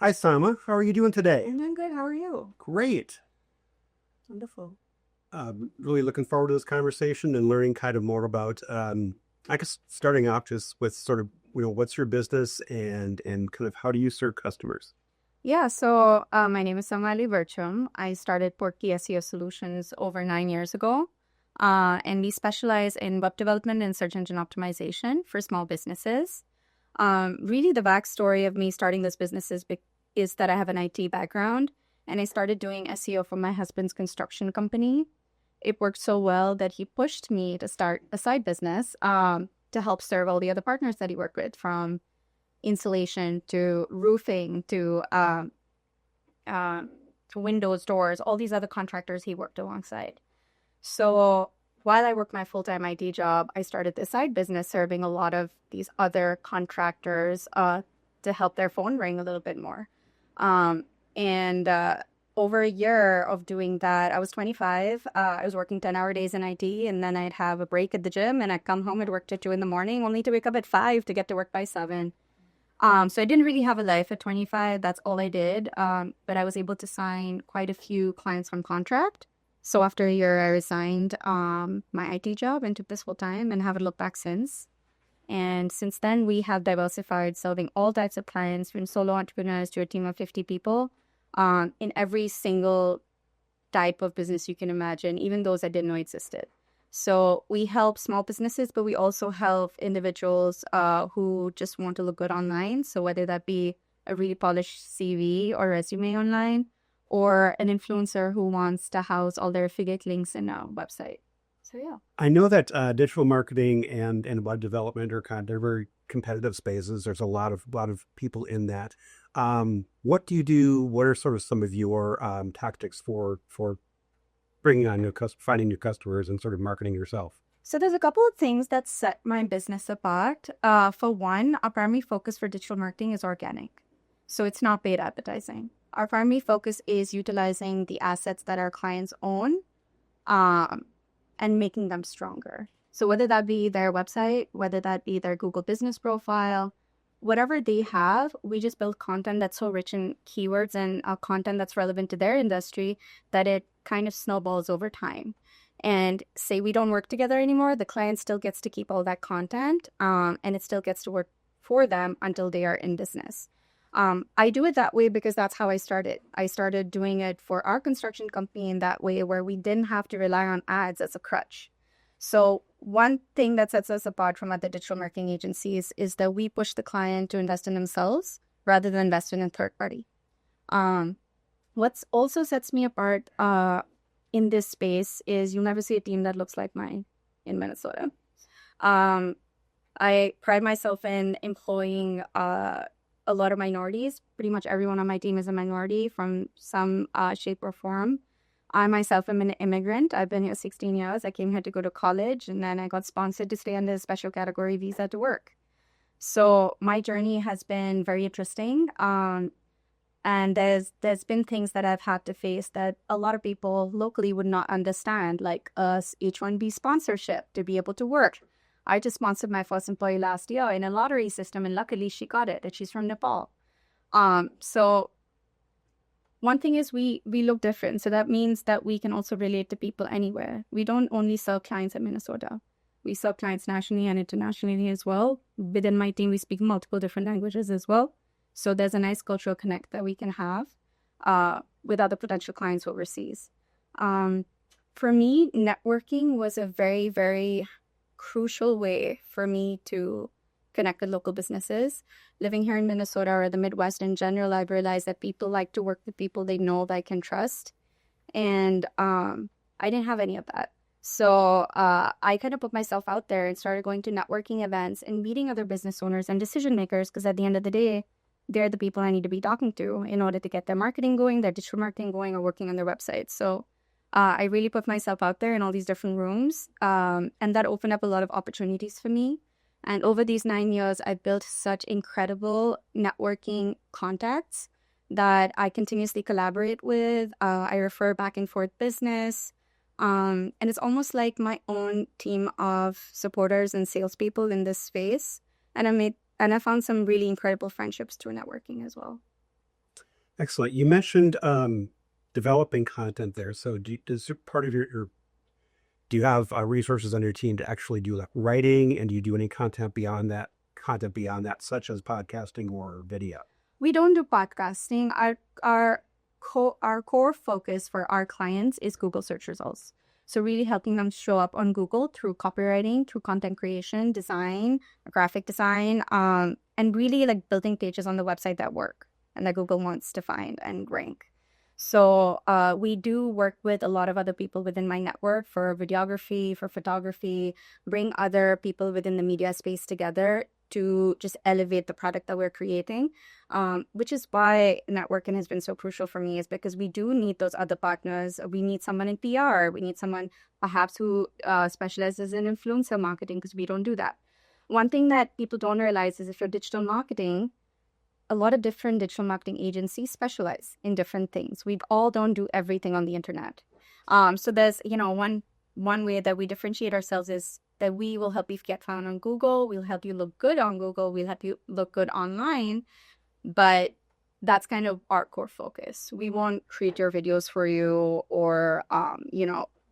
Hi, Sama. How are you doing today? I'm doing good. How are you? Great. Wonderful. Really looking forward to this conversation and learning kind of more about, I guess, starting off just with sort of, what's your business and kind of how do you serve customers? My name is Ali-Berchem. I started Portkey SEO Solutions over 9 years ago. And we specialize in web development and search engine optimization for small businesses. Really, the backstory of me starting this business is that I have an IT background and I started doing SEO for my husband's construction company. It worked so well that he pushed me to start a side business to help serve all the other partners that he worked with, from insulation to roofing to windows, doors, all these other contractors he worked alongside. So while I worked my full-time IT job, I started this side business serving a lot of these other contractors to help their phone ring a little bit more. And over a year of doing that, I was 25. I was working 10-hour days in IT, and then I'd have a break at the gym, and I'd come home and work till 2 in the morning, only to wake up at 5 to get to work by 7. So I didn't really have a life at 25. That's all I did. But I was able to sign quite a few clients on contract. So after a year, I resigned my IT job and took this full time and haven't looked back since. And since then, we have diversified, serving all types of clients, from solo entrepreneurs to a team of 50 people, in every single type of business you can imagine, even those I didn't know existed. So we help small businesses, but we also help individuals who just want to look good online. So whether that be a really polished CV or resume online, or an influencer who wants to house all their affiliate links in a website. So yeah. I know that digital marketing and web development are they're very competitive spaces. There's a lot of people in that. What do you do? What are sort of some of your tactics for bringing on finding new customers and sort of marketing yourself? So there's a couple of things that set my business apart. For one, our primary focus for digital marketing is organic. So it's not paid advertising. Our primary focus is utilizing the assets that our clients own and making them stronger. So whether that be their website, whether that be their Google business profile, whatever they have, we just build content that's so rich in keywords and content that's relevant to their industry that it kind of snowballs over time. And say we don't work together anymore, the client still gets to keep all that content and it still gets to work for them until they are in business. I do it that way because that's how I started. I started doing it for our construction company in that way, where we didn't have to rely on ads as a crutch. So one thing that sets us apart from other digital marketing agencies is that we push the client to invest in themselves rather than invest in a third party. What also sets me apart in this space is you'll never see a team that looks like mine in Minnesota. I pride myself in employing a lot of minorities. Pretty much everyone on my team is a minority from some shape or form. I myself am an immigrant. I've been here 16 years. I came here to go to college, and then I got sponsored to stay under a special category visa to work. So my journey has been very interesting. And there's been things that I've had to face that a lot of people locally would not understand, like H-1B sponsorship to be able to work. I just sponsored my first employee last year in a lottery system, and luckily she got it, and she's from Nepal. So one thing is we look different. So that means that we can also relate to people anywhere. We don't only serve clients in Minnesota. We serve clients nationally and internationally as well. Within my team, we speak multiple different languages as well. So there's a nice cultural connect that we can have with other potential clients overseas. For me, networking was a very, very crucial way for me to connect with local businesses. Living here in Minnesota or the Midwest in general, I've realized that people like to work with people they know they can trust. And I didn't have any of that. So I kind of put myself out there and started going to networking events and meeting other business owners and decision makers, because at the end of the day, they're the people I need to be talking to in order to get their marketing going, their digital marketing going, or working on their website. So I really put myself out there in all these different rooms, and that opened up a lot of opportunities for me. And over these 9 years, I've built such incredible networking contacts that I continuously collaborate with. I refer back and forth business. And it's almost like my own team of supporters and salespeople in this space. And I found some really incredible friendships through networking as well. Excellent. You mentioned developing content there. So does part of do you have resources on your team to actually do like writing, and do you do any content beyond that, such as podcasting or video? We don't do podcasting. Our core focus for our clients is Google search results. So really helping them show up on Google through copywriting, through content creation, design, graphic design, and really like building pages on the website that work and that Google wants to find and rank. So we do work with a lot of other people within my network for videography, for photography, bring other people within the media space together to just elevate the product that we're creating, which is why networking has been so crucial for me, is because we do need those other partners. We need someone in PR. We need someone perhaps who specializes in influencer marketing, because we don't do that. One thing that people don't realize is if you're digital marketing, a lot of different digital marketing agencies specialize in different things. We all don't do everything on the internet. So there's, one way that we differentiate ourselves is that we will help you get found on Google. We'll help you look good on Google. We'll help you look good online. But that's kind of our core focus. We won't create your videos for you or,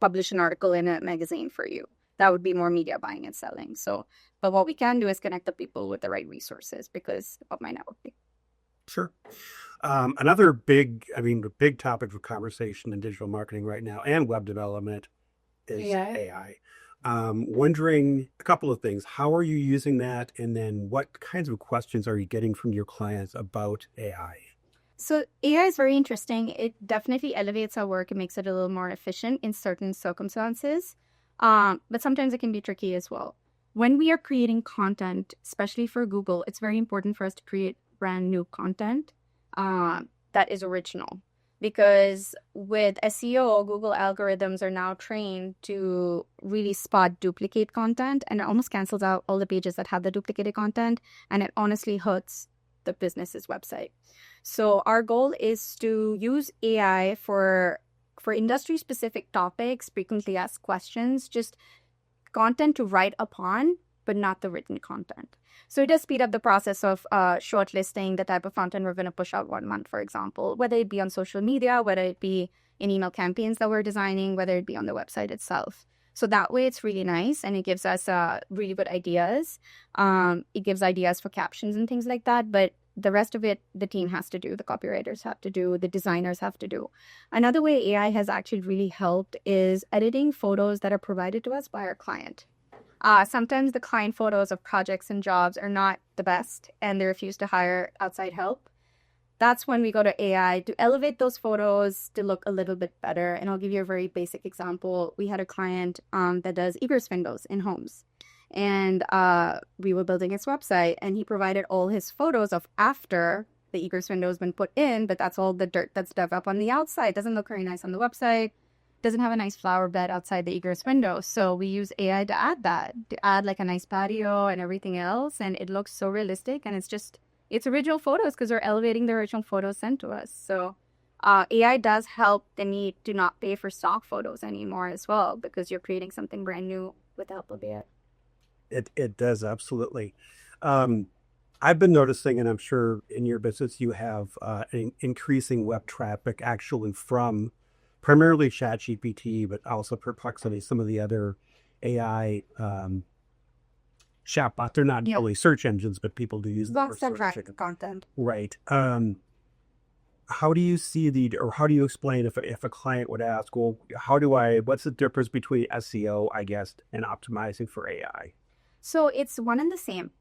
publish an article in a magazine for you. That would be more media buying and selling. So, but what we can do is connect the people with the right resources because of my networking. Sure. Another big topic of conversation in digital marketing right now and web development is AI. Wondering a couple of things. How are you using that? And then what kinds of questions are you getting from your clients about AI? So AI is very interesting. It definitely elevates our work and makes it a little more efficient in certain circumstances. But sometimes it can be tricky as well. When we are creating content, especially for Google, it's very important for us to create brand new content that is original. Because with SEO, Google algorithms are now trained to really spot duplicate content, and it almost cancels out all the pages that have the duplicated content, and it honestly hurts the business's website. So our goal is to use AI for industry-specific topics, frequently asked questions, just content to write upon, but not the written content. So it does speed up the process of shortlisting the type of content we're going to push out 1 month, for example, whether it be on social media, whether it be in email campaigns that we're designing, whether it be on the website itself. So that way it's really nice, and it gives us really good ideas. It gives ideas for captions and things like that, but the rest of it, the team has to do, the copywriters have to do, the designers have to do. Another way AI has actually really helped is editing photos that are provided to us by our client. Sometimes the client photos of projects and jobs are not the best, and they refuse to hire outside help. That's when we go to AI to elevate those photos to look a little bit better. And I'll give you a very basic example. We had a client that does egress windows in homes. And we were building his website, and he provided all his photos of after the egress window has been put in, but that's all the dirt that's dug up on the outside. Doesn't look very nice on the website. Doesn't have a nice flower bed outside the egress window. So we use AI to add that, to add like a nice patio and everything else. And it looks so realistic, and it's original photos because we're elevating the original photos sent to us. So AI does help the need to not pay for stock photos anymore as well, because you're creating something brand new with the help of AI. It does, absolutely. I've been noticing, and I'm sure in your business you have an increasing web traffic actually from primarily ChatGPT, but also Perplexity, some of the other AI chatbots. They're not really search engines, but people do use them for search content. Right. How do you see how do you explain if a client would ask, well, what's the difference between SEO, I guess, and optimizing for AI? So it's one and the same,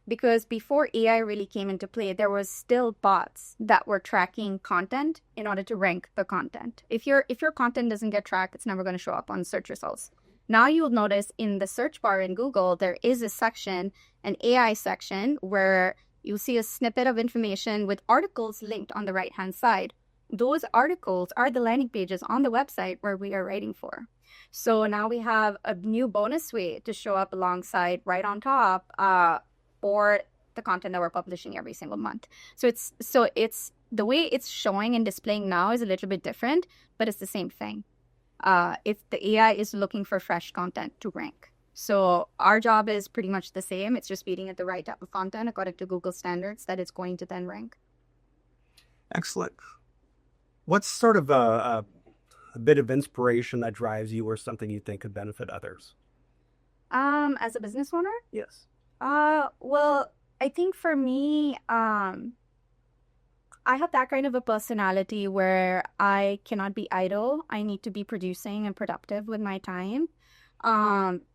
because before AI really came into play, there was still bots that were tracking content in order to rank the content. If your content doesn't get tracked, it's never going to show up on search results. Now you'll notice in the search bar in Google, there is a section, an AI section, where you'll see a snippet of information with articles linked on the right-hand side. Those articles are the landing pages on the website where we are writing for. So now we have a new bonus way to show up alongside, right on top, for the content that we're publishing every single month. So it's the way it's showing and displaying now is a little bit different, but it's the same thing. If the AI is looking for fresh content to rank. So our job is pretty much the same. It's just feeding it the right type of content according to Google standards that it's going to then rank. Excellent. What's sort of a bit of inspiration that drives you or something you think could benefit others? As a business owner, Yes. well, I think for me, I have that kind of a personality where I cannot be idle. I need to be producing and productive with my time.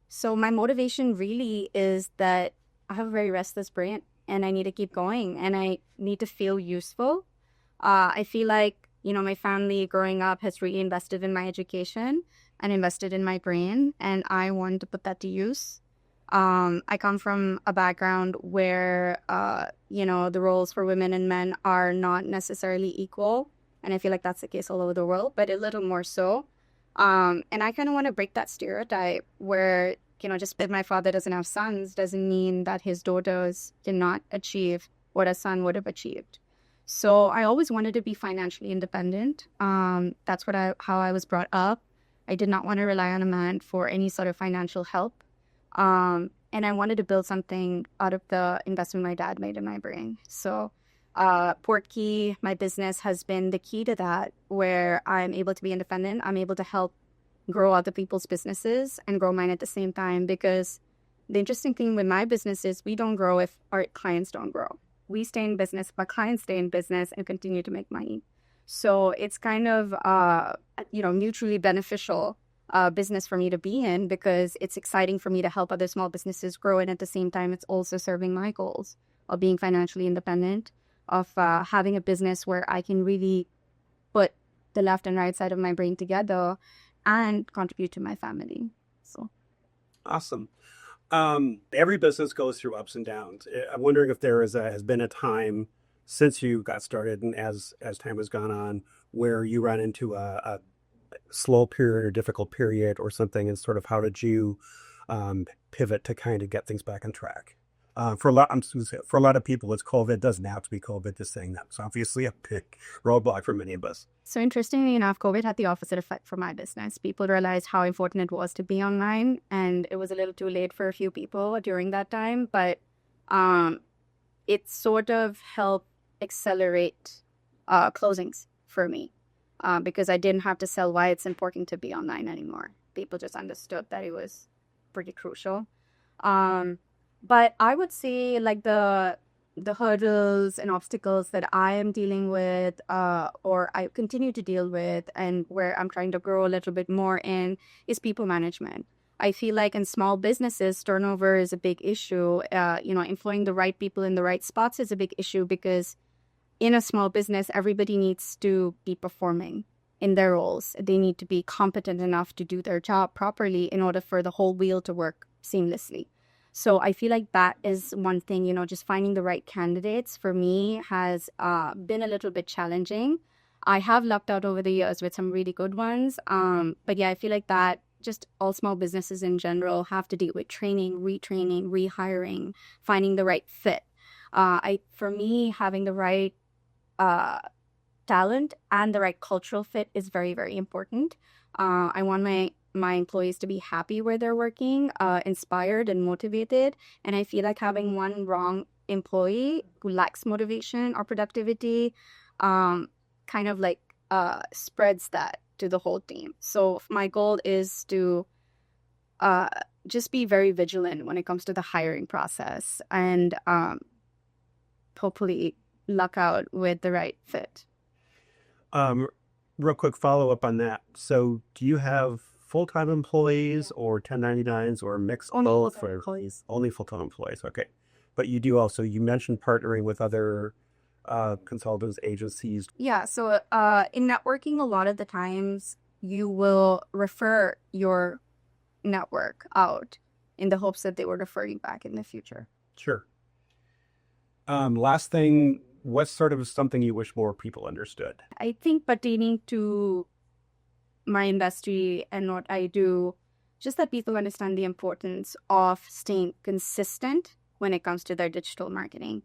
So my motivation really is that I have a very restless brain and I need to keep going and I need to feel useful. I feel like, my family growing up has really invested in my education and invested in my brain, and I want to put that to use. I come from a background where, the roles for women and men are not necessarily equal. And I feel like that's the case all over the world, but a little more so. And I kind of want to break that stereotype where, just because my father doesn't have sons doesn't mean that his daughters cannot achieve what a son would have achieved. So I always wanted to be financially independent. That's how I was brought up. I did not want to rely on a man for any sort of financial help. And I wanted to build something out of the investment my dad made in my brain. So, Portkey, my business, has been the key to that, where I'm able to be independent. I'm able to help grow other people's businesses and grow mine at the same time. Because the interesting thing with my business is we don't grow if our clients don't grow. We stay in business, but clients stay in business and continue to make money. So it's kind of, mutually beneficial business for me to be in, because it's exciting for me to help other small businesses grow, and at the same time it's also serving my goals of being financially independent, of having a business where I can really put the left and right side of my brain together and contribute to my family. So Awesome. Every business goes through ups and downs. I'm wondering if has been a time since you got started and as time has gone on where you run into a slow period or difficult period or something, and sort of how did you pivot to kind of get things back on track? For a lot of people, it's COVID. It doesn't have to be COVID. Just saying that's obviously a big roadblock for many of us. So interestingly enough, COVID had the opposite effect for my business. People realized how important it was to be online, and it was a little too late for a few people during that time, but it sort of helped accelerate closings for me, because I didn't have to sell why it's important to be online anymore. People just understood that it was pretty crucial. But I would say, like, the hurdles and obstacles that I am dealing with, or I continue to deal with, and where I'm trying to grow a little bit more in, is people management. I feel like in small businesses, turnover is a big issue. Employing the right people in the right spots is a big issue, because in a small business, everybody needs to be performing in their roles. They need to be competent enough to do their job properly in order for the whole wheel to work seamlessly. So I feel like that is one thing, just finding the right candidates for me has been a little bit challenging. I have lucked out over the years with some really good ones. But yeah, I feel like that just all small businesses in general have to deal with training, retraining, rehiring, finding the right fit. For me, having the right talent and the right cultural fit is very, very important. I want my employees to be happy where they're working, inspired and motivated. And I feel like having one wrong employee who lacks motivation or productivity kind of like spreads that to the whole team. So my goal is to just be very vigilant when it comes to the hiring process, and hopefully luck out with the right fit. Real quick follow up on that. So do you have full-time employees or 1099s or a mix of both? Full-time employees. Only full-time employees. Okay. But you mentioned partnering with other consultants, agencies. Yeah. So in networking, a lot of the times you will refer your network out in the hopes that they will refer you back in the future. Sure. Last thing, what's sort of something you wish more people understood? I think pertaining to my industry and what I do, just that people understand the importance of staying consistent when it comes to their digital marketing.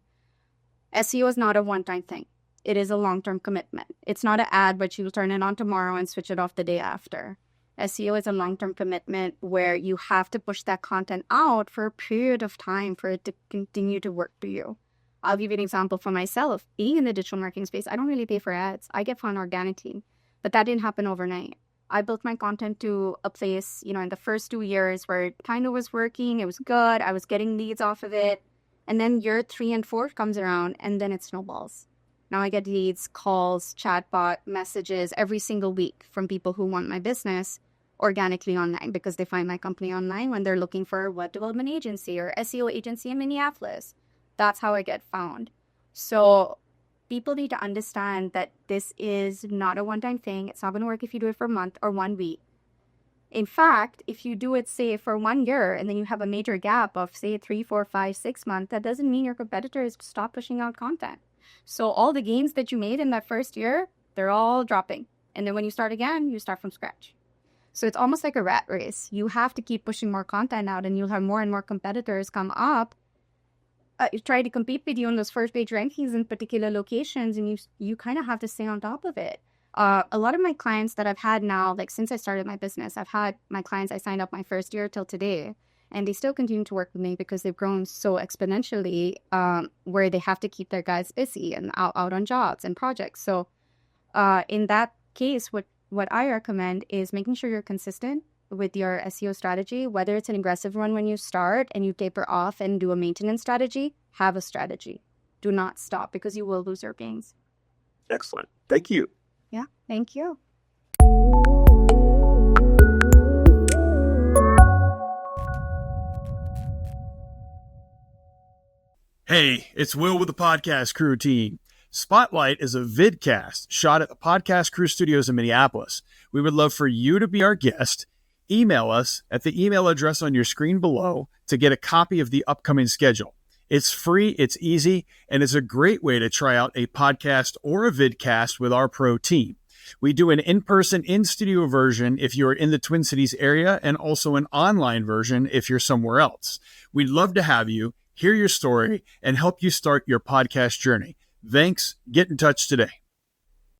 SEO is not a one-time thing. It is a long-term commitment. It's not an ad, but you will turn it on tomorrow and switch it off the day after. SEO is a long-term commitment where you have to push that content out for a period of time for it to continue to work for you. I'll give you an example for myself. Being in the digital marketing space, I don't really pay for ads. I get found organically, but that didn't happen overnight. I built my content to a place, in the first 2 years where it kind of was working. It was good. I was getting leads off of it. And then year 3 and 4 comes around and then it snowballs. Now I get leads, calls, chatbot, messages every single week from people who want my business organically online because they find my company online when they're looking for a web development agency or SEO agency in Minneapolis. That's how I get found. So people need to understand that this is not a one-time thing. It's not going to work if you do it for a month or 1 week. In fact, if you do it, say, for 1 year and then you have a major gap of, say, 3, 4, 5, 6 months, that doesn't mean your competitors stop pushing out content. So all the gains that you made in that first year, they're all dropping. And then when you start again, you start from scratch. So it's almost like a rat race. You have to keep pushing more content out and you'll have more and more competitors come up, try to compete with you on those first page rankings in particular locations, and you kind of have to stay on top of it. A lot of my clients that I've had now, like since I started my business, I've had my clients I signed up my first year till today, and they still continue to work with me because they've grown so exponentially, where they have to keep their guys busy and out on jobs and projects. So in that case, what I recommend is making sure you're consistent with your SEO strategy, whether it's an aggressive one when you start and you taper off and do a maintenance strategy. Have a strategy. Do not stop because you will lose your gains. Excellent. Thank you. Yeah, thank you. Hey, it's Will with the Podcast Crew team. Spotlight is a vidcast shot at the Podcast Crew Studios in Minneapolis. We would love for you to be our guest. Email us at the email address on your screen below to get a copy of the upcoming schedule. It's free, it's easy, and it's a great way to try out a podcast or a vidcast with our pro team. We do an in-person, in-studio version if you're in the Twin Cities area, and also an online version if you're somewhere else. We'd love to have you, hear your story, and help you start your podcast journey. Thanks. Get in touch today.